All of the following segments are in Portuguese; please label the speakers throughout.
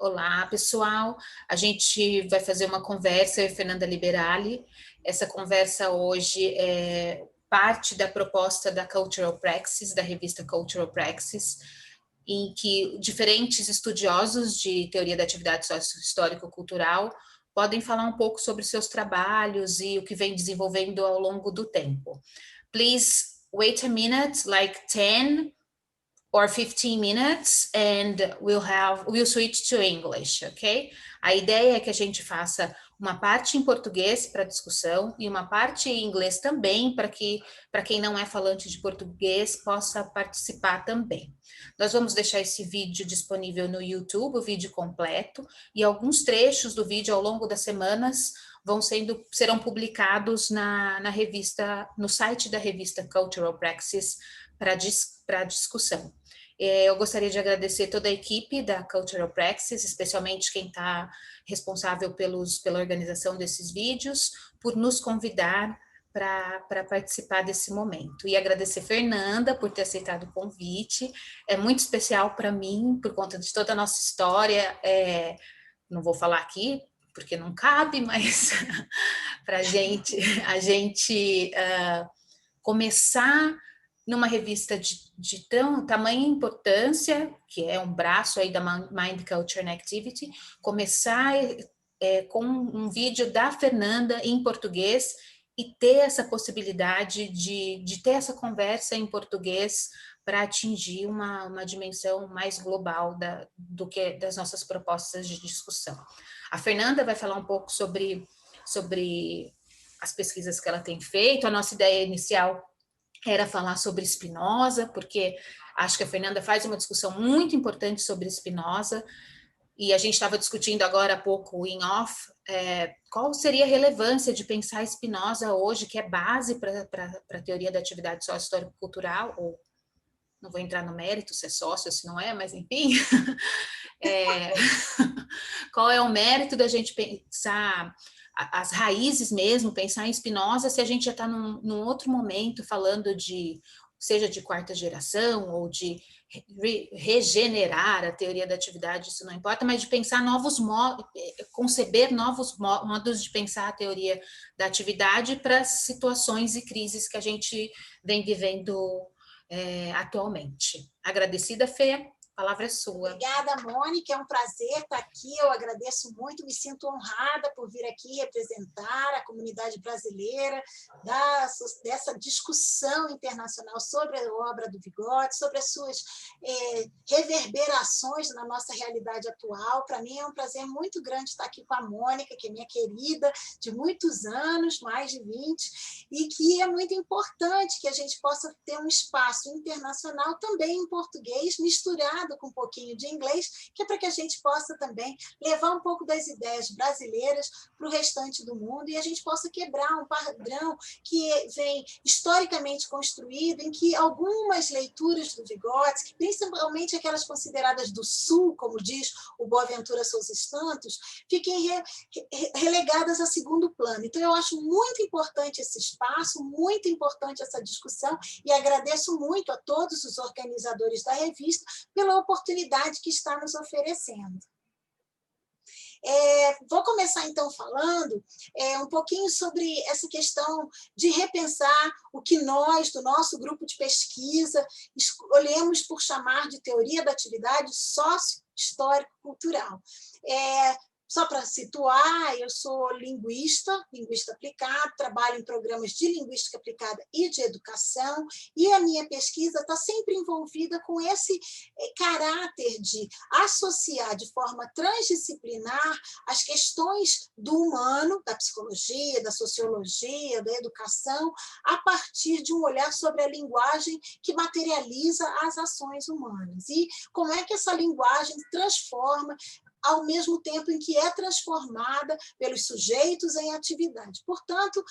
Speaker 1: Olá, pessoal. A gente vai fazer uma conversa, eu e Fernanda Liberali. Essa conversa hoje é parte da proposta da Cultural Praxis, da revista Cultural Praxis, em que diferentes estudiosos de teoria da atividade socio-histórico-cultural podem falar um pouco sobre seus trabalhos e o que vem desenvolvendo ao longo do tempo. Please wait a minute, like 10 or 15 minutes, and we'll switch to English, ok? A ideia é que a gente faça uma parte em português para discussão e uma parte em inglês também, para quem não é falante de português possa participar também. Nós vamos deixar esse vídeo disponível no YouTube, o vídeo completo, e alguns trechos do vídeo ao longo das semanas serão publicados na revista, no site da revista Cultural Praxis para discussão. Eu gostaria de agradecer toda a equipe da Cultural Praxis, especialmente quem está responsável pela organização desses vídeos, por nos convidar para participar desse momento. E agradecer Fernanda por ter aceitado o convite. É muito especial para mim, por conta de toda a nossa história. Não vou falar aqui, porque não cabe, mas para a gente começar numa revista de tamanha importância, que é um braço aí da Mind Culture and Activity, começar com um vídeo da Fernanda em português e ter essa possibilidade de ter essa conversa em português para atingir uma dimensão mais global do que das nossas propostas de discussão. A Fernanda vai falar um pouco sobre as pesquisas que ela tem feito. A nossa ideia inicial era falar sobre Spinoza, porque acho que a Fernanda faz uma discussão muito importante sobre Spinoza, e a gente estava discutindo agora há pouco em off, qual seria a relevância de pensar Spinoza hoje, que é base para a teoria da atividade sócio-histórico-cultural, ou não vou entrar no mérito se é sócio, se não é, mas enfim, qual é o mérito da gente pensar as raízes mesmo, pensar em Spinoza, se a gente já está num outro momento falando seja de quarta geração ou de regenerar a teoria da atividade, isso não importa, mas de pensar novos modos, conceber novos modos de pensar a teoria da atividade para as situações e crises que a gente vem vivendo atualmente. Agradecida, Fê. A palavra é sua.
Speaker 2: Obrigada, Mônica, é um prazer estar aqui, eu agradeço muito, me sinto honrada por vir aqui representar a comunidade brasileira dessa discussão internacional sobre a obra do Vygotsky, sobre as suas reverberações na nossa realidade atual. Para mim é um prazer muito grande estar aqui com a Mônica, que é minha querida, de muitos anos, mais de 20, e que é muito importante que a gente possa ter um espaço internacional também em português, misturado com um pouquinho de inglês, que é para que a gente possa também levar um pouco das ideias brasileiras para o restante do mundo e a gente possa quebrar um padrão que vem historicamente construído, em que algumas leituras do Vygotsky, principalmente aquelas consideradas do Sul, como diz o Boaventura Souza Santos, fiquem relegadas a segundo plano. Então, eu acho muito importante esse espaço, muito importante essa discussão, e agradeço muito a todos os organizadores da revista pela oportunidade que está nos oferecendo. Vou começar, então, falando um pouquinho sobre essa questão de repensar o que nós, do nosso grupo de pesquisa, escolhemos por chamar de teoria da atividade sócio-histórico-cultural. Só para situar, eu sou linguista aplicado, trabalho em programas de linguística aplicada e de educação, e a minha pesquisa está sempre envolvida com esse caráter de associar de forma transdisciplinar as questões do humano, da psicologia, da sociologia, da educação, a partir de um olhar sobre a linguagem que materializa as ações humanas. E como é que essa linguagem transforma ao mesmo tempo em que é transformada pelos sujeitos em atividade. Portanto,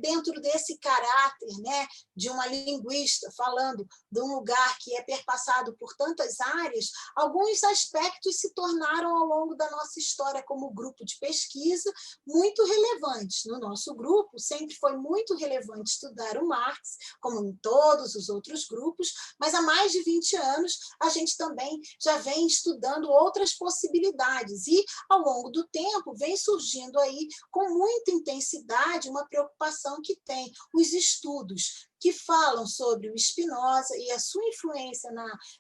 Speaker 2: dentro desse caráter, né, de uma linguista falando de um lugar que é perpassado por tantas áreas, alguns aspectos se tornaram, ao longo da nossa história como grupo de pesquisa, muito relevantes. No nosso grupo, sempre foi muito relevante estudar o Marx, como em todos os outros grupos, mas há mais de 20 anos a gente também já vem estudando outras possibilidades comunidades. E, ao longo do tempo, vem surgindo aí com muita intensidade uma preocupação que tem os estudos que falam sobre o Spinoza e a sua influência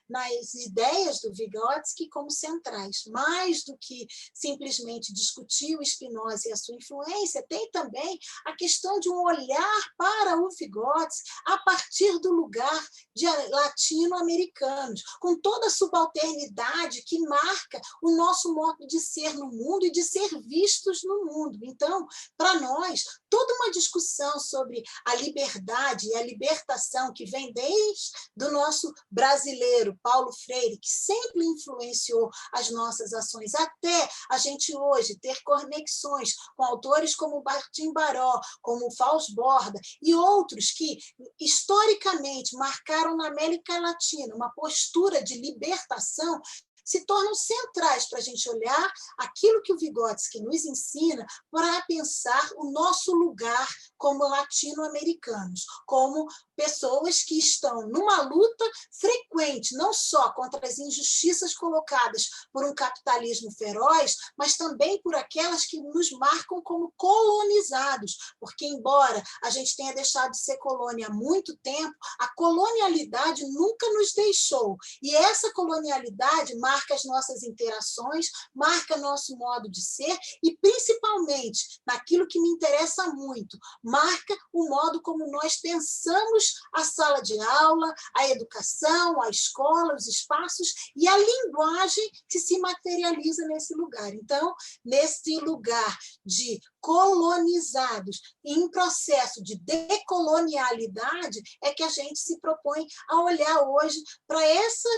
Speaker 2: nas ideias do Vygotsky como centrais. Mais do que simplesmente discutir o Spinoza e a sua influência, tem também a questão de um olhar para o Vygotsky a partir do lugar de latino-americanos, com toda a subalternidade que marca o nosso modo de ser no mundo e de ser vistos no mundo. Então, para nós, toda uma discussão sobre a liberdade e a libertação que vem desde do nosso brasileiro, Paulo Freire, que sempre influenciou as nossas ações, até a gente hoje ter conexões com autores como Martim Baró, como Fausto Borda e outros que, historicamente, marcaram na América Latina uma postura de libertação, se tornam centrais para a gente olhar aquilo que o Vygotsky nos ensina para pensar o nosso lugar como latino-americanos, como pessoas que estão numa luta frequente, não só contra as injustiças colocadas por um capitalismo feroz, mas também por aquelas que nos marcam como colonizados, porque, embora a gente tenha deixado de ser colônia há muito tempo, a colonialidade nunca nos deixou, e essa colonialidade marca as nossas interações, marca nosso modo de ser e, principalmente, naquilo que me interessa muito, marca o modo como nós pensamos a sala de aula, a educação, a escola, os espaços e a linguagem que se materializa nesse lugar. Então, nesse lugar de colonizados em processo de decolonialidade, é que a gente se propõe a olhar hoje para essa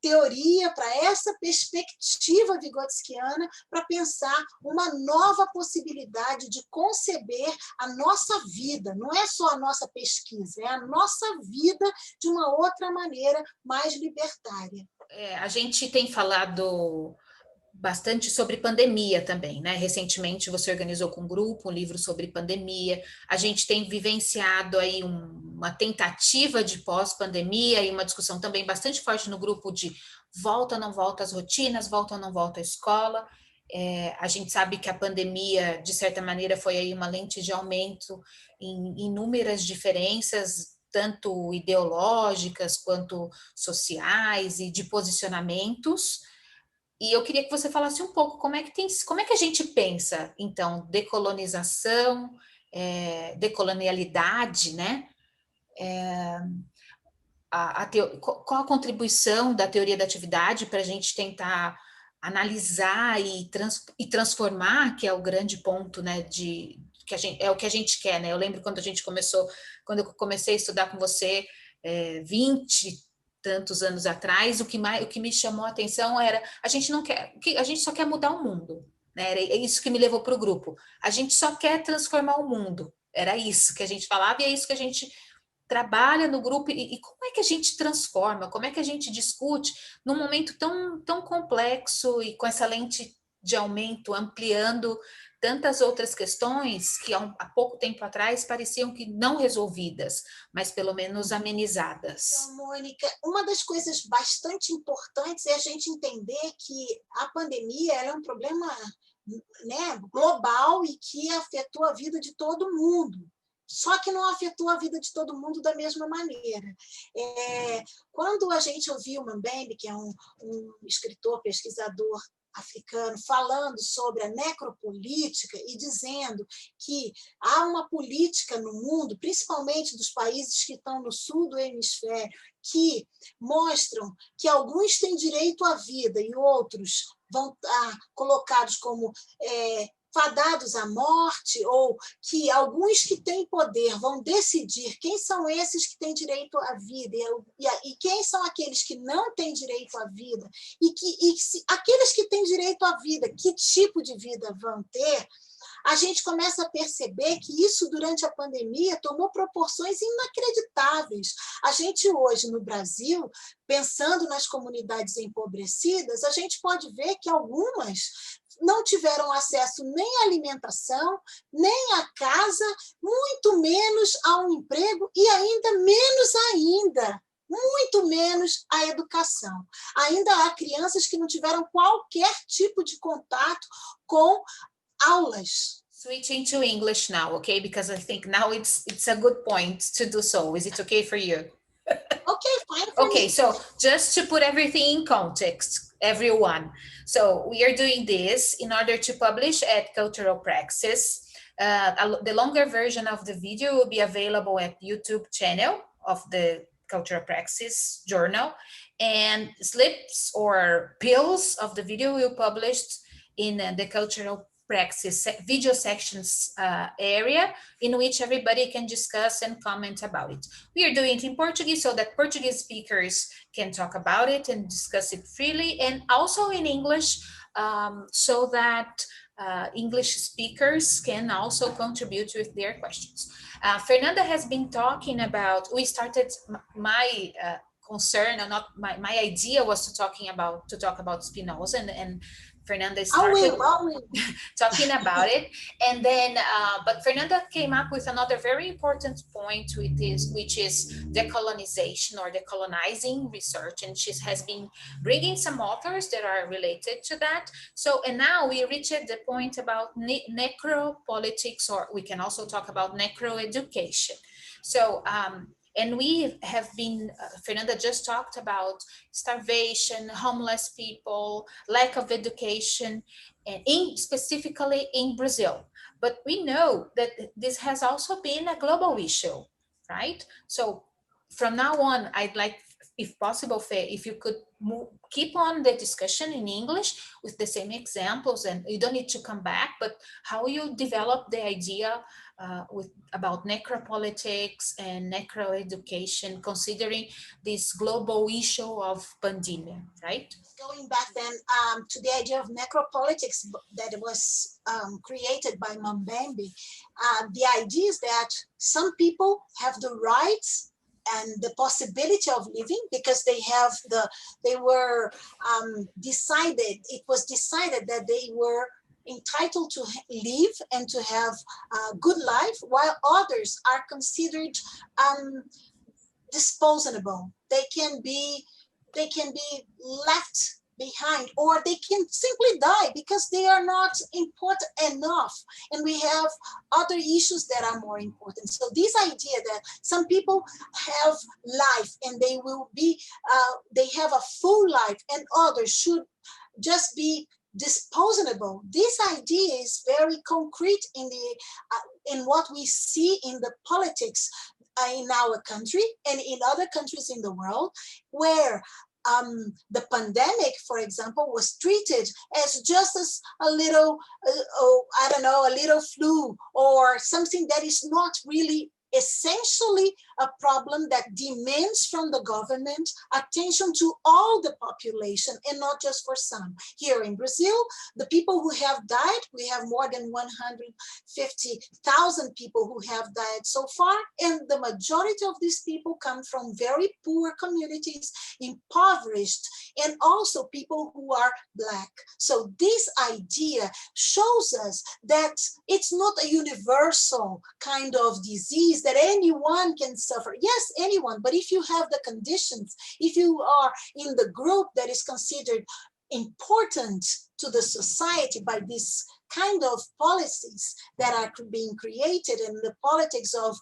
Speaker 2: teoria, para essa perspectiva vigotskiana, para pensar uma nova possibilidade de conceber a nossa vida. Não é só a nossa pesquisa, é a nossa vida de uma outra maneira mais libertária.
Speaker 1: A gente tem falado bastante sobre pandemia também, né? Recentemente você organizou com um grupo um livro sobre pandemia. A gente tem vivenciado aí uma tentativa de pós-pandemia e uma discussão também bastante forte no grupo de volta ou não volta às rotinas, volta ou não volta à escola. A gente sabe que a pandemia, de certa maneira, foi aí uma lente de aumento em inúmeras diferenças, tanto ideológicas quanto sociais e de posicionamentos. E eu queria que você falasse um pouco como é que a gente pensa, então, decolonização, decolonialidade, né? Qual a contribuição da teoria da atividade para a gente tentar analisar e transformar, que é o grande ponto, né? É o que a gente quer, né? Eu lembro quando eu comecei a estudar com você, 20 tantos anos atrás, o que me chamou a atenção era a gente só quer mudar o mundo, né? Era isso que me levou para o grupo. A gente só quer transformar o mundo. Era isso que a gente falava e é isso que a gente trabalha no grupo. E como é que a gente transforma? Como é que a gente discute num momento tão complexo e com essa lente de aumento ampliando tantas outras questões que há pouco tempo atrás pareciam que não resolvidas, mas pelo menos amenizadas.
Speaker 2: Então, Mônica, uma das coisas bastante importantes é a gente entender que a pandemia é um problema, né, global e que afetou a vida de todo mundo. Só que não afetou a vida de todo mundo da mesma maneira. Quando a gente ouviu o Mbembe, que é um escritor, pesquisador africano, falando sobre a necropolítica e dizendo que há uma política no mundo, principalmente dos países que estão no sul do hemisfério, que mostram que alguns têm direito à vida e outros vão estar colocados como fadados à morte, ou que alguns que têm poder vão decidir quem são esses que têm direito à vida e quem são aqueles que não têm direito à vida, aqueles que têm direito à vida, que tipo de vida vão ter, a gente começa a perceber que isso, durante a pandemia, tomou proporções inacreditáveis. A gente hoje, no Brasil, pensando nas comunidades empobrecidas, a gente pode ver que algumas não tiveram acesso nem à alimentação, nem à casa, muito menos a um emprego e ainda menos ainda muito menos a educação. Ainda há crianças que não tiveram qualquer tipo de contato com aulas.
Speaker 1: Switching to English now, okay? Because I think now it's a good point to do so. Is it okay for you?
Speaker 2: Okay, fine for me.
Speaker 1: Okay, so just to put everything in context, everyone. So we are doing this in order to publish at Cultural Praxis. The longer version of the video will be available at YouTube channel of the Cultural Praxis journal, and slips or pills of the video will be published in the Cultural Praxis video sections area, in which everybody can discuss and comment about it. We are doing it in Portuguese so that Portuguese speakers can talk about it and discuss it freely, and also in English so that English speakers can also contribute with their questions. Fernanda has been talking about, we started my concern, or not my idea was to talk about Spinoza, and Fernanda started talking about it, and then but Fernanda came up with another very important point, which is decolonization or decolonizing research, and she has been bringing some authors that are related to that. So, and now we reached the point about necropolitics, or we can also talk about necroeducation. So and we have been, Fernanda just talked about starvation, homeless people, lack of education, and specifically in Brazil. But we know that this has also been a global issue, right? So from now on, I'd like, if possible, Faye, if you could keep on the discussion in English with the same examples, and you don't need to come back, but how you develop the idea about necropolitics and necroeducation, considering this global issue of pandemia, right?
Speaker 2: Going back then to the idea of necropolitics that was created by Mbembe, the idea is that some people have the rights and the possibility of living because it was decided that they were entitled to live and to have a good life, while others are considered disposable. They can be left behind, or they can simply die because they are not important enough, and we have other issues that are more important. So this idea that some people have life and they will be they have a full life and others should just be disposable, this idea is very concrete in what we see in the politics in our country and in other countries in the world, where the pandemic, for example, was treated as just as a little, a little flu or something that is not really essentially a problem that demands from the government attention to all the population and not just for some. Here in Brazil, the people who have died, we have more than 150,000 people who have died so far, and the majority of these people come from very poor communities, impoverished, and also people who are Black. So this idea shows us that it's not a universal kind of disease that anyone can suffer. Yes, anyone, but if you have the conditions, if you are in the group that is considered important to the society by this kind of policies that are being created in the politics of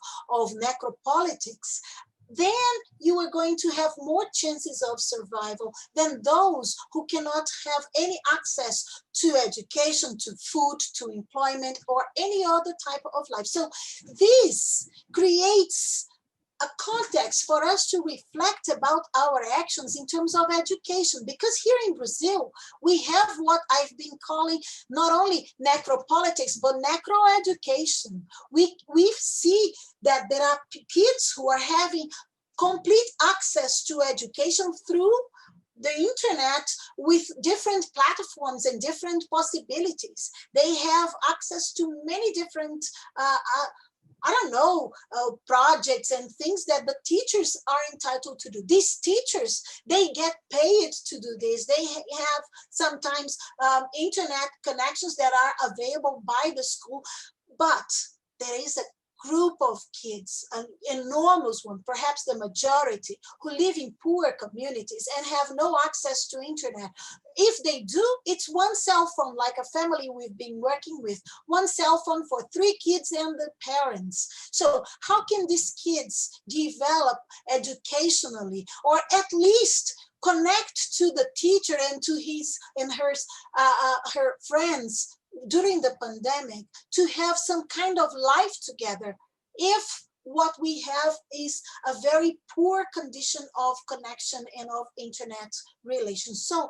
Speaker 2: necropolitics, then you are going to have more chances of survival than those who cannot have any access to education, to food, to employment, or any other type of life. So this creates a context for us to reflect about our actions in terms of education, because here in Brazil, we have what I've been calling not only necropolitics, but necroeducation. We see that there are kids who are having complete access to education through the internet with different platforms and different possibilities. They have access to many different projects and things that the teachers are entitled to do. These teachers, they get paid to do this. They have sometimes internet connections that are available by the school, but there is a group of kids, an enormous one, perhaps the majority, who live in poor communities and have no access to internet. If they do, it's one cell phone, like a family we've been working with, one cell phone for 3 kids and the parents. So how can these kids develop educationally, or at least connect to the teacher and to his and her friends during the pandemic, to have some kind of life together, if what we have is a very poor condition of connection and of internet relations? So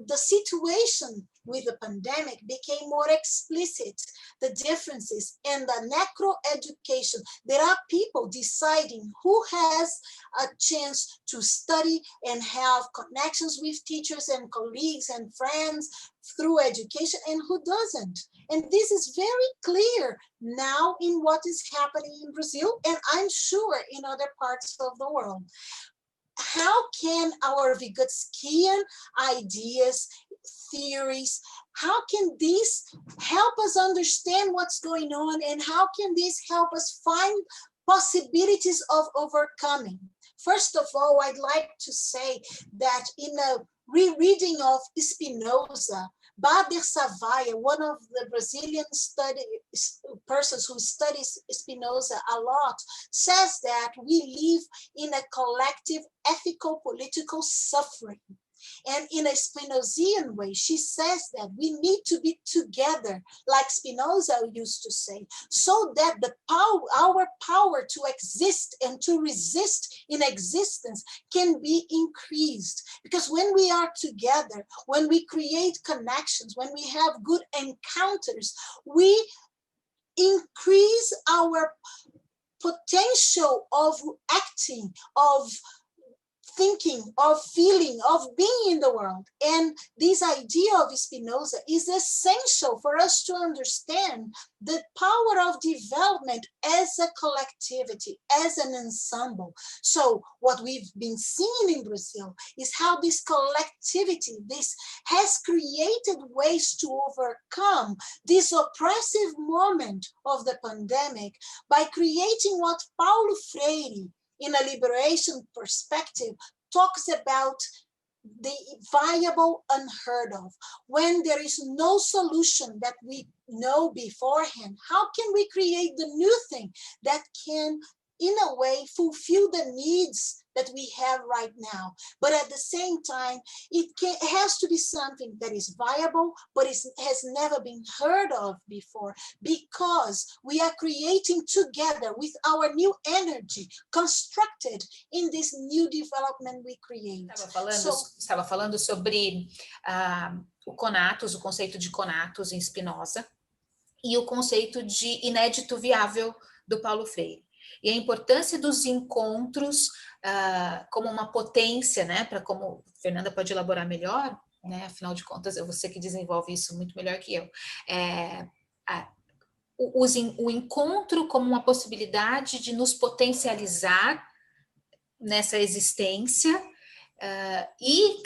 Speaker 2: the situation with the pandemic became more explicit, the differences and the necro education. There are people deciding who has a chance to study and have connections with teachers and colleagues and friends through education, and who doesn't. And this is very clear now in what is happening in Brazil, and I'm sure in other parts of the world. How can our Vygotskian ideas, theories, how can these help us understand what's going on, and how can this help us find possibilities of overcoming? First of all, I'd like to say that in a rereading of Spinoza, Bader Savaia, one of the Brazilian persons who studies Spinoza a lot, says that we live in a collective ethical political suffering. And in a Spinozian way, she says that we need to be together, like Spinoza used to say, so that our power to exist and to resist in existence can be increased. Because when we are together, when we create connections, when we have good encounters, we increase our potential of acting, of thinking, of feeling, of being in the world. And this idea of Spinoza is essential for us to understand the power of development as a collectivity, as an ensemble. So what we've been seeing in Brazil is how this collectivity, this has created ways to overcome this oppressive moment of the pandemic by creating what Paulo Freire, in a liberation perspective, talks about the viable unheard of. When there is no solution that we know beforehand, how can we create the new thing that can, in a way, fulfill the needs that we have right now? But at the same time, it has to be something that is viable, but has never been heard of before, because we are creating together with our new energy, constructed in this new development we create.
Speaker 1: Estava falando sobre o conatos, o conceito de conatos em Spinoza, e o conceito de inédito viável do Paulo Freire. E a importância dos encontros como uma potência, né, para, como a Fernanda pode elaborar melhor, né, afinal de contas, é você que desenvolve isso muito melhor que eu. O encontro como uma possibilidade de nos potencializar nessa existência e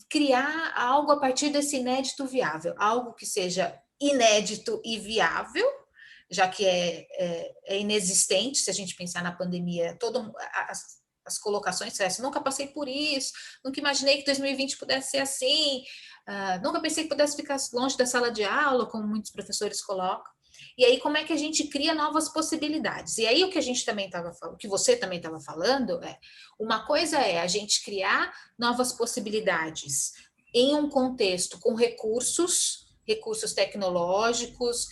Speaker 1: criar algo a partir desse inédito viável, algo que seja inédito e viável, já que é inexistente, se a gente pensar na pandemia, as colocações são essas: nunca passei por isso, nunca imaginei que 2020 pudesse ser assim, nunca pensei que pudesse ficar longe da sala de aula, como muitos professores colocam. E aí, como é que a gente cria novas possibilidades? E aí, o que a gente também estava falando, o que você também estava falando, uma coisa é a gente criar novas possibilidades em um contexto com recursos tecnológicos,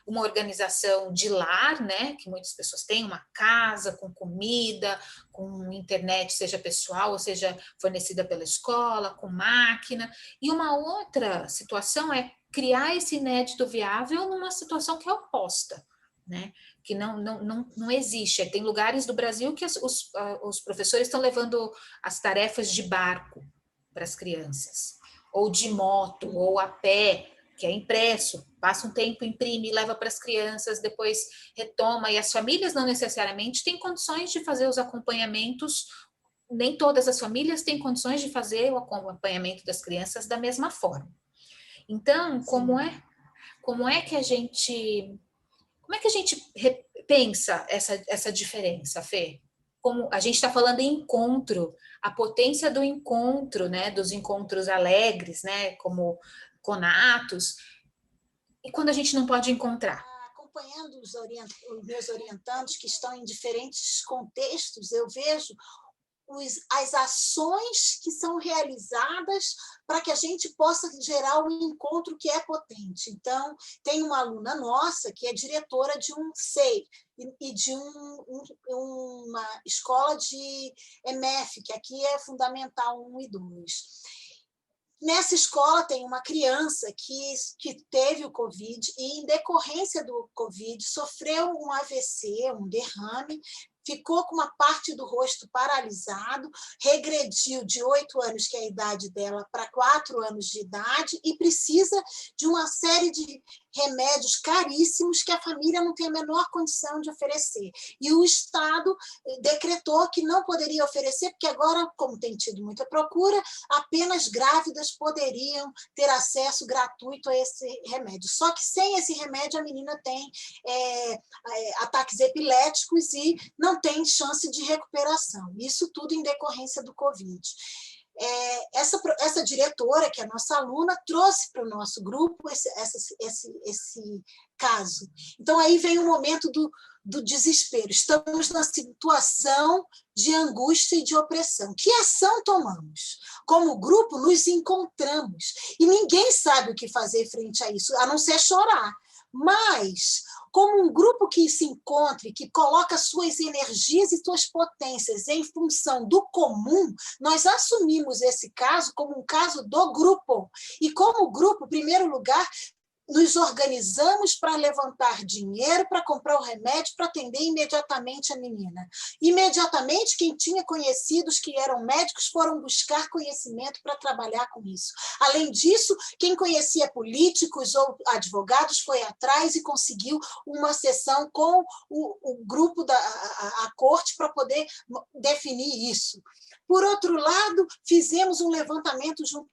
Speaker 1: uma organização de lar, né, que muitas pessoas têm, uma casa com comida, com internet, seja pessoal ou seja fornecida pela escola, com máquina. E uma outra situação é criar esse inédito viável numa situação que é oposta, né, que não existe. Tem lugares do Brasil que os professores estão levando as tarefas de barco para as crianças, ou de moto, ou a pé, que é impresso, passa um tempo, imprime, leva para as crianças, depois retoma, e as famílias não necessariamente têm condições de fazer os acompanhamentos, nem todas as famílias têm condições de fazer o acompanhamento das crianças da mesma forma. Então, como é que a gente Como é que a gente pensa essa diferença, Fê? Como a gente está falando em encontro, a potência do encontro, né, dos encontros alegres, né, como conatos, e quando a gente não pode encontrar?
Speaker 2: Acompanhando os meus orientandos que estão em diferentes contextos, eu vejo as ações que são realizadas para que a gente possa gerar um encontro que é potente. Então, tem uma aluna nossa que é diretora de um SEI e de uma escola de EMF, que aqui é Fundamental 1 e 2. Nessa escola tem uma criança que teve o Covid e, em decorrência do Covid, sofreu um AVC, um derrame, ficou com uma parte do rosto paralisado, regrediu de 8 anos, que é a idade dela, para 4 anos de idade, e precisa de uma série de remédios caríssimos que a família não tem a menor condição de oferecer. E o Estado decretou que não poderia oferecer, porque agora, como tem tido muita procura, apenas grávidas poderiam ter acesso gratuito a esse remédio. Só que sem esse remédio a menina tem ataques epiléticos e não tem chance de recuperação. Isso tudo em decorrência do Covid. Essa diretora, que é a nossa aluna, trouxe para o nosso grupo esse caso. Então, aí vem o momento do desespero. Estamos na situação de angústia e de opressão. Que ação tomamos? Como grupo, nos encontramos. E ninguém sabe o que fazer frente a isso, a não ser chorar. Mas, como um grupo que se encontre, que coloca suas energias e suas potências em função do comum, nós assumimos esse caso como um caso do grupo. E, como grupo, em primeiro lugar, nos organizamos para levantar dinheiro para comprar o remédio para atender imediatamente a menina. Imediatamente, quem tinha conhecidos que eram médicos foram buscar conhecimento para trabalhar com isso. Além disso, quem conhecia políticos ou advogados foi atrás e conseguiu uma sessão com o grupo a corte para poder definir isso. Por outro lado, fizemos um levantamento junto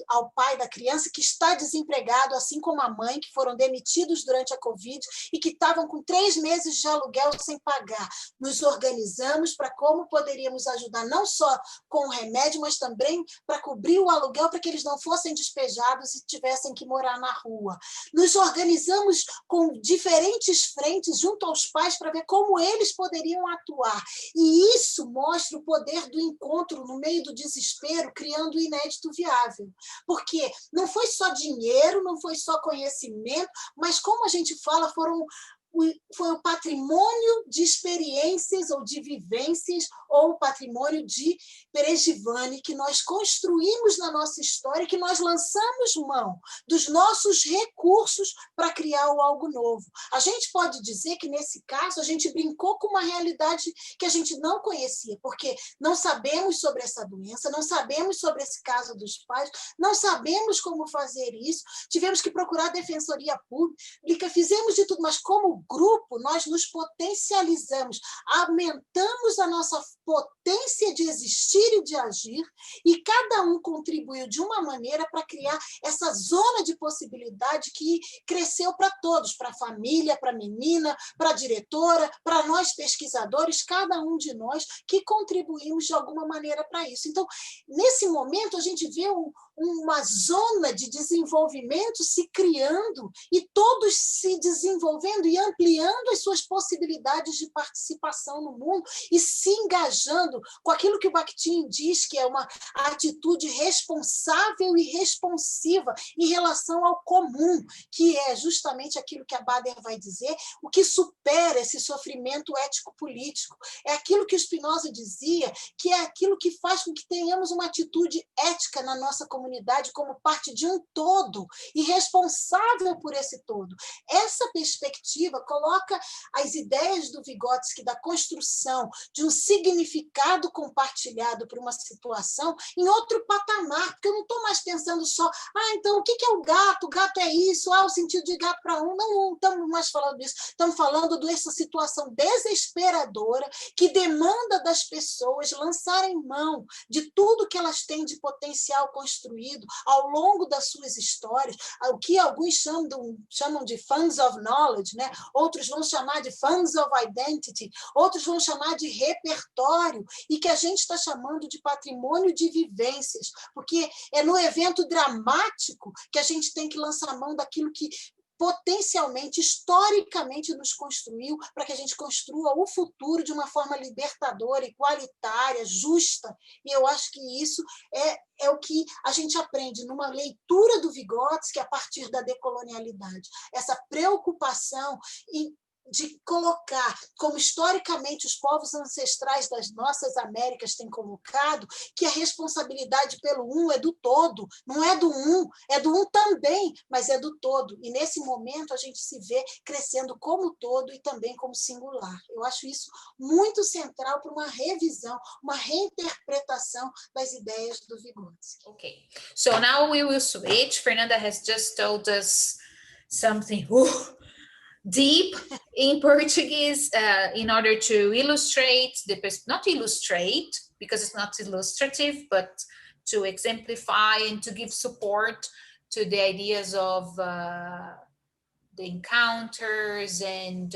Speaker 2: ao pai da criança que está desempregado, assim como a mãe, que foram demitidos durante a Covid e que estavam com 3 meses de aluguel sem pagar. Nos organizamos para como poderíamos ajudar, não só com o remédio, mas também para cobrir o aluguel para que eles não fossem despejados e tivessem que morar na rua. Nos organizamos com diferentes frentes junto aos pais para ver como eles poderiam atuar. E isso mostra o poder do encontro no meio do desespero, criando o inédito viável. Porque não foi só dinheiro, não foi só conhecimento, mas, como a gente fala, foi o patrimônio de experiências ou de vivências, ou o patrimônio de Perejivane que nós construímos na nossa história, que nós lançamos mão dos nossos recursos para criar algo novo. A gente pode dizer que, nesse caso, a gente brincou com uma realidade que a gente não conhecia, porque não sabemos sobre essa doença, não sabemos sobre esse caso dos pais, não sabemos como fazer isso, tivemos que procurar a Defensoria Pública, fizemos de tudo, mas como grupo, nós nos potencializamos, aumentamos a nossa potência de existir e de agir, e cada um contribuiu de uma maneira para criar essa zona de possibilidade que cresceu para todos, para a família, para a menina, para a diretora, para nós pesquisadores, cada um de nós que contribuímos de alguma maneira para isso. Então, nesse momento, a gente vê uma zona de desenvolvimento se criando e todos se desenvolvendo e ampliando as suas possibilidades de participação no mundo e se engajando com aquilo que o Bakhtin diz que é uma atitude responsável e responsiva em relação ao comum, que é justamente aquilo que a Bader vai dizer, o que supera esse sofrimento ético-político. É aquilo que o Spinoza dizia, que é aquilo que faz com que tenhamos uma atitude ética na nossa comunidade como parte de um todo e responsável por esse todo. Essa perspectiva coloca as ideias do Vygotsky da construção de um significado compartilhado por uma situação em outro patamar, porque eu não estou mais pensando só, então o que é o gato? O gato é isso, o sentido de gato para um. Não estamos mais falando disso, estamos falando dessa situação desesperadora que demanda das pessoas lançarem mão de tudo que elas têm de potencial construído construído ao longo das suas histórias, o que alguns chamam de funds of knowledge, né? Outros vão chamar de funds of identity, outros vão chamar de repertório, e que a gente está chamando de patrimônio de vivências, porque é no evento dramático que a gente tem que lançar a mão daquilo que potencialmente, historicamente, nos construiu, para que a gente construa o futuro de uma forma libertadora, igualitária, justa. E eu acho que isso é o que a gente aprende numa leitura do Vygotsky a partir da decolonialidade. Essa preocupação de colocar, como historicamente os povos ancestrais das nossas Américas têm colocado, que a responsabilidade pelo um é do todo, não é do um também, mas é do todo. E nesse momento a gente se vê crescendo como todo e também como singular. Eu acho isso muito central para uma revisão, uma reinterpretação das ideias do Vygotsky.
Speaker 1: Okay, so now we will switch. Fernanda has just told us something deep in Portuguese in order to illustrate, not illustrate, because it's not illustrative, but to exemplify and to give support to the ideas of the encounters and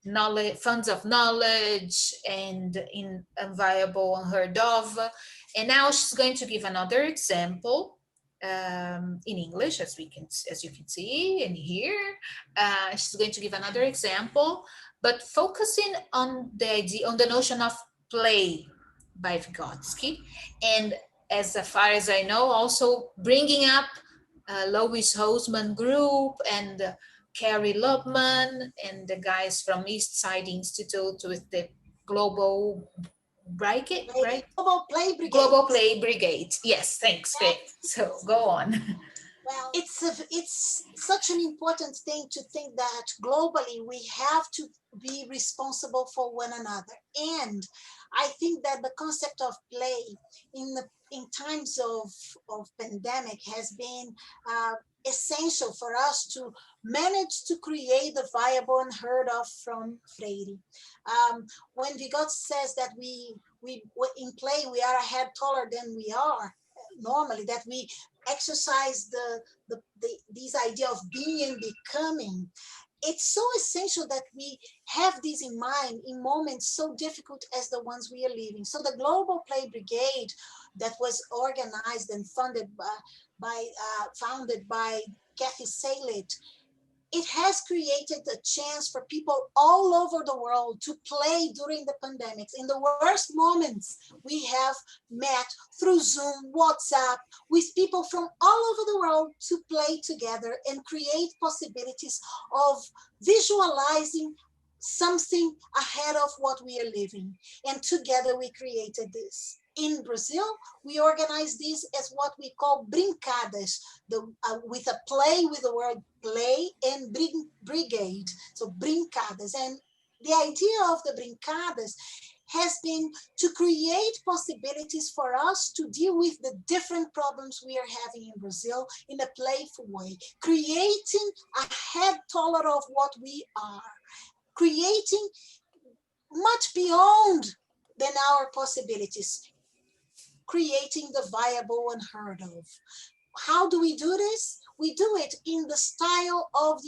Speaker 1: knowledge, funds of knowledge and inviolable, unheard of. And now she's going to give another example in English, as you can see and hear. She's going to give another example, but focusing on the idea, on the notion of play by Vygotsky, and as far as I know, also bringing up Lois Hosman group and Carrie Lubman and the guys from East Side Institute with the Global Brigade, right? Global Play Brigade. Yes, thanks. Great. So go on.
Speaker 2: Well, it's such an important thing to think that globally we have to be responsible for one another. And I think that the concept of play in times of pandemic has been essential for us to manage to create the viable and heard of from Freire. When Vygotsky says that we in play we are a head taller than we are normally, that we exercise this idea of being and becoming, it's so essential that we have this in mind in moments so difficult as the ones we are living. So the Global Play Brigade that was organized and founded by Kathy Salit, it has created a chance for people all over the world to play during the pandemics. In the worst moments, we have met through Zoom, WhatsApp, with people from all over the world to play together and create possibilities of visualizing something ahead of what we are living. And together we created this. In Brazil, we organize this as what we call brincadas, with a play with the word play and brigade, so brincadas. And the idea of the brincadas has been to create possibilities for us to deal with the different problems we are having in Brazil in a playful way, creating a head taller of what we are, creating much beyond than our possibilities, creating the viable and heard of. How do we do this? We do it in the style of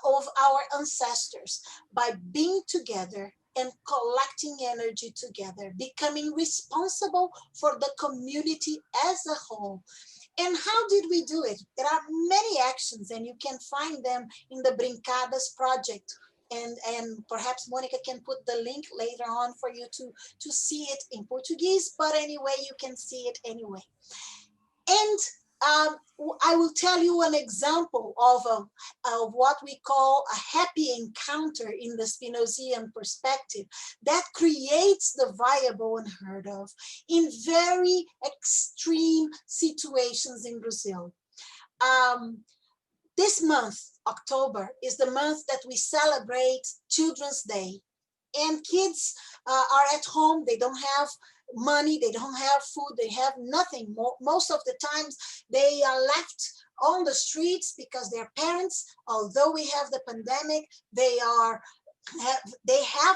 Speaker 2: our ancestors, by being together and collecting energy together, becoming responsible for the community as a whole. And how did we do it? There are many actions, and you can find them in the Brincadas project. And perhaps Monica can put the link later on for you to see it in Portuguese, but anyway, you can see it anyway. And I will tell you an example of what we call a happy encounter in the Spinozian perspective that creates the viable and heard of in very extreme situations in Brazil. This month, October, is the month that we celebrate Children's Day. And kids are at home, they don't have money, they don't have food, they have nothing. Most of the times they are left on the streets because their parents, although we have the pandemic, they have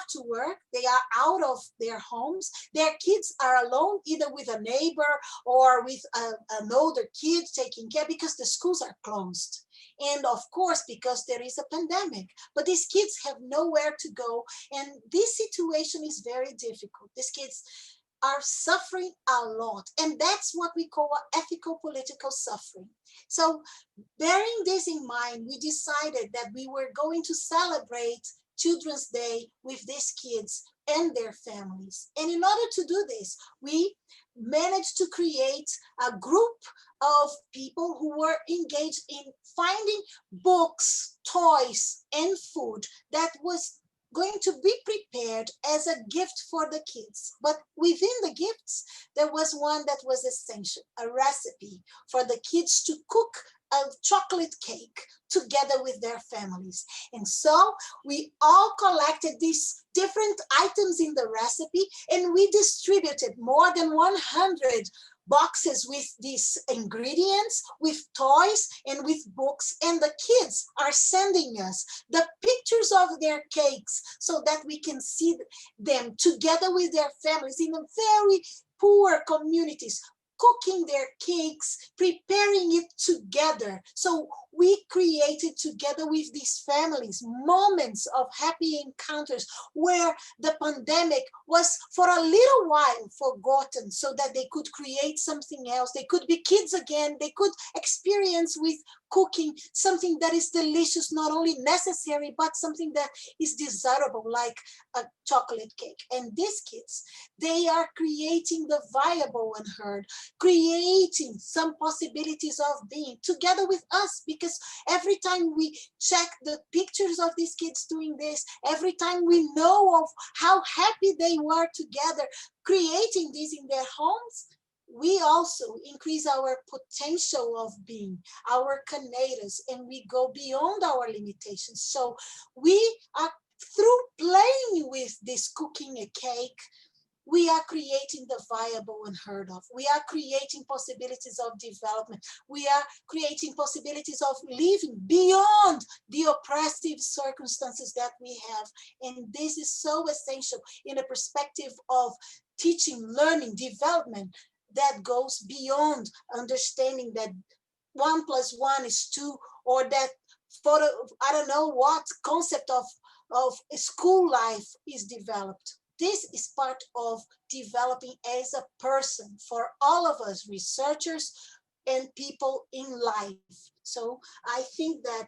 Speaker 2: to work, they they are out of their homes. Their kids are alone, either with a neighbor or with an older kid taking care, because the schools are closed. And of course, because there is a pandemic, but these kids have nowhere to go. And this situation is very difficult. These kids are suffering a lot. And that's what we call ethical political suffering. So bearing this in mind, we decided that we were going to celebrate Children's Day with these kids and their families. And in order to do this, we managed to create a group of people who were engaged in finding books, toys, and food that was going to be prepared as a gift for the kids. But within the gifts, there was one that was essential, a recipe for the kids to cook a chocolate cake together with their families. And so we all collected these different items in the recipe, and we distributed more than 100 boxes with these ingredients, with toys and with books, and the kids are sending us the pictures of their cakes so that we can see them together with their families in a very poor communities, cooking their cakes, preparing it together. So we created together with these families moments of happy encounters where the pandemic was for a little while forgotten, so that they could create something else. They could be kids again. They could experience with cooking something that is delicious, not only necessary, but something that is desirable, like a chocolate cake. And these kids, they are creating the viable unheard, creating some possibilities of being together with us, because every time we check the pictures of these kids doing this, every time we know of how happy they were together creating this in their homes, we also increase our potential of being, our caneiras, and we go beyond our limitations. So we are, through playing with this cooking a cake, we are creating the viable unheard of. We are creating possibilities of development. We are creating possibilities of living beyond the oppressive circumstances that we have. And this is so essential in a perspective of teaching, learning, development that goes beyond understanding that 1 + 1 is 2, or that for I don't know what concept of school life is developed. This is part of developing as a person for all of us, researchers and people in life. So I think that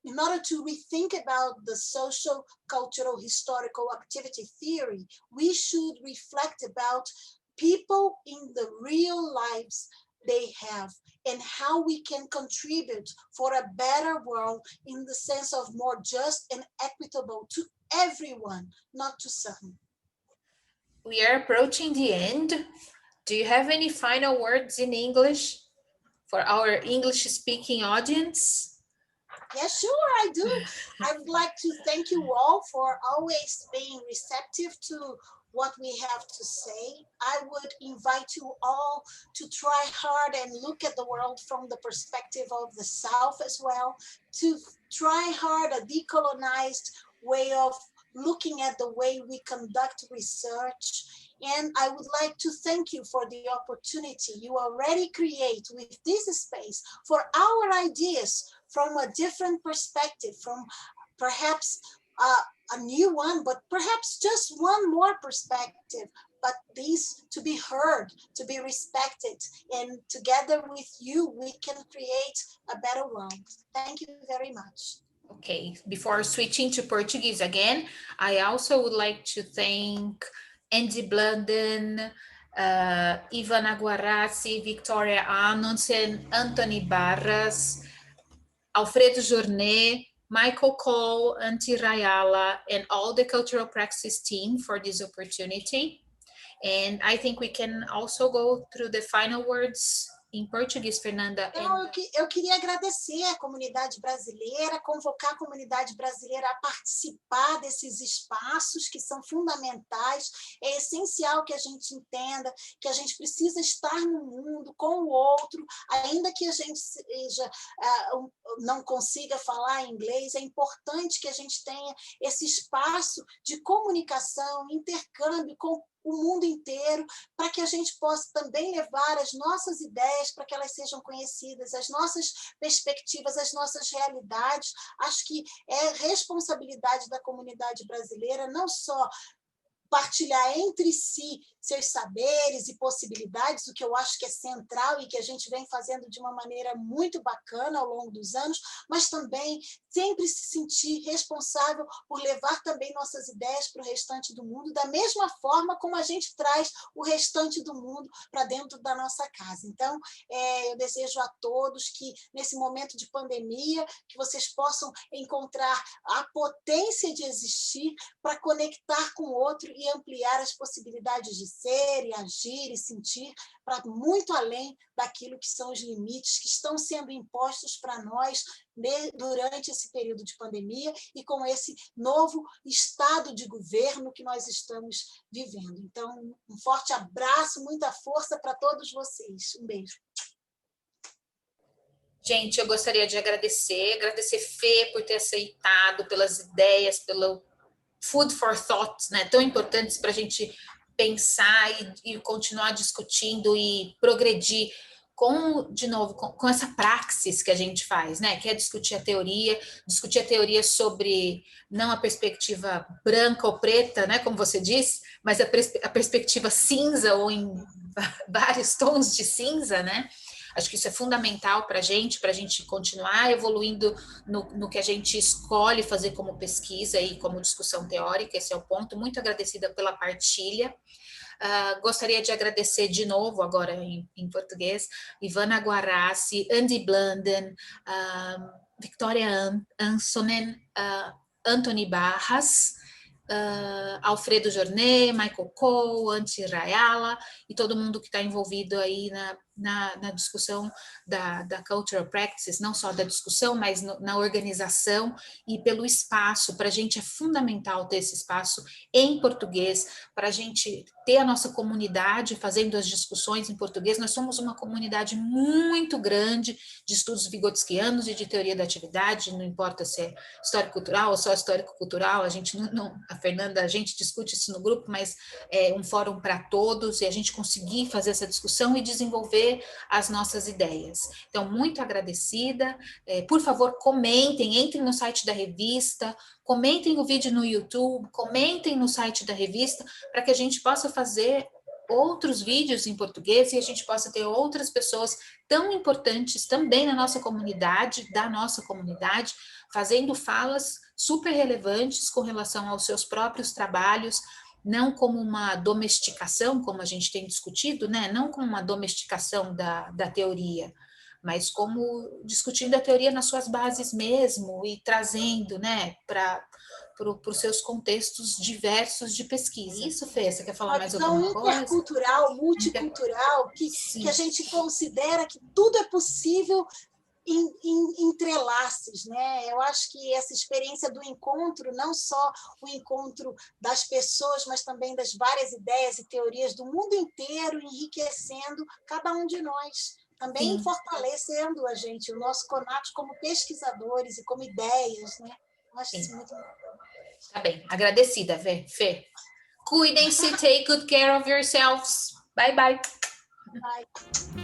Speaker 2: in order to rethink about the social, cultural, historical activity theory, we should reflect about people in the real lives they have and how we can contribute for a better world in the sense of more just and equitable to everyone, not to some.
Speaker 1: We are approaching the end. Do you have any final words in English for our English-speaking audience?
Speaker 2: Yes, sure, I do. I would like to thank you all for always being receptive to what we have to say. I would invite you all to try hard and look at the world from the perspective of the South as well, to try hard a decolonized way of looking at the way we conduct research. And I would like to thank you for the opportunity you already create with this space for our ideas from a different perspective, from perhaps a new one, but perhaps just one more perspective, but these to be heard, to be respected, and together with you, we can create a better world. Thank you very much.
Speaker 1: Okay, before switching to Portuguese again, I also would like to thank Andy Blunden, Ivana Guarassi, Victoria Amundsen, Anthony Barras, Alfredo Journet, Michael Cole, Antti Rajala, and all the Cultural Praxis team for this opportunity. And I think we can also go through the final words. em português, Fernanda.
Speaker 2: Então, eu queria agradecer a comunidade brasileira, convocar a comunidade brasileira a participar desses espaços que são fundamentais. É essencial que a gente entenda que a gente precisa estar no mundo com o outro, ainda que a gente não consiga falar inglês, é importante que a gente tenha esse espaço de comunicação, intercâmbio com o mundo inteiro, para que a gente possa também levar as nossas ideias para que elas sejam conhecidas, as nossas perspectivas, as nossas realidades. Acho que é responsabilidade da comunidade brasileira não só partilhar entre si seus saberes e possibilidades, o que eu acho que é central e que a gente vem fazendo de uma maneira muito bacana ao longo dos anos, mas também sempre se sentir responsável por levar também nossas ideias para o restante do mundo, da mesma forma como a gente traz o restante do mundo para dentro da nossa casa. Então, eu desejo a todos que, nesse momento de pandemia, que vocês possam encontrar a potência de existir para conectar com o outro e ampliar as possibilidades de ser e agir e sentir para muito além daquilo que são os limites que estão sendo impostos para nós durante esse período de pandemia e com esse novo estado de governo que nós estamos vivendo. Então, um forte abraço, muita força para todos vocês. Um beijo.
Speaker 1: Gente, eu gostaria de agradecer Fê por ter aceitado, pelas ideias, pelo food for thought, né, tão importantes para a gente pensar e continuar discutindo e progredir de novo, com essa praxis que a gente faz, né, que é discutir a teoria sobre não a perspectiva branca ou preta, né, como você disse, mas a perspectiva cinza ou em vários tons de cinza, né. Acho que isso é fundamental para a gente continuar evoluindo no que a gente escolhe fazer como pesquisa e como discussão teórica. Esse é o ponto. Muito agradecida pela partilha. Gostaria de agradecer de novo, agora em português, Ivana Guarassi, Andy Blunden, Victoria Ansonen, Anthony Barras, Alfredo Jornet, Michael Cole, Antti Rajala e todo mundo que está envolvido aí na discussão da Cultural Practices, não só da discussão, mas na organização e pelo espaço. Para a gente é fundamental ter esse espaço em português, para a gente ter a nossa comunidade fazendo as discussões em português. Nós somos uma comunidade muito grande de estudos vigotskianos e de teoria da atividade, não importa se é histórico-cultural ou só histórico-cultural, a gente a Fernanda, a gente discute isso no grupo, mas é um fórum para todos, e a gente conseguir fazer essa discussão e desenvolver as nossas ideias. Então, muito agradecida. Por favor, comentem, entrem no site da revista, comentem o vídeo no YouTube, comentem no site da revista, para que a gente possa fazer outros vídeos em português e a gente possa ter outras pessoas tão importantes também na nossa comunidade, fazendo falas super relevantes com relação aos seus próprios trabalhos, não como uma domesticação, como a gente tem discutido, né? Não como uma domesticação da teoria, mas como discutindo a teoria nas suas bases mesmo e trazendo, né, para os seus contextos diversos de pesquisa. Isso, Fê, você quer falar mais alguma coisa?
Speaker 2: Intercultural, multicultural, que a gente considera que tudo é possível em entrelaces, né? Eu acho que essa experiência do encontro, não só o encontro das pessoas, mas também das várias ideias e teorias do mundo inteiro, enriquecendo cada um de nós, também Sim. fortalecendo a gente, o nosso CONAT como pesquisadores e como ideias, né? Eu acho isso muito importante.
Speaker 1: Tá bem, agradecida, Fê. Cuidem-se, take good care of yourselves. Bye, bye.
Speaker 2: Bye.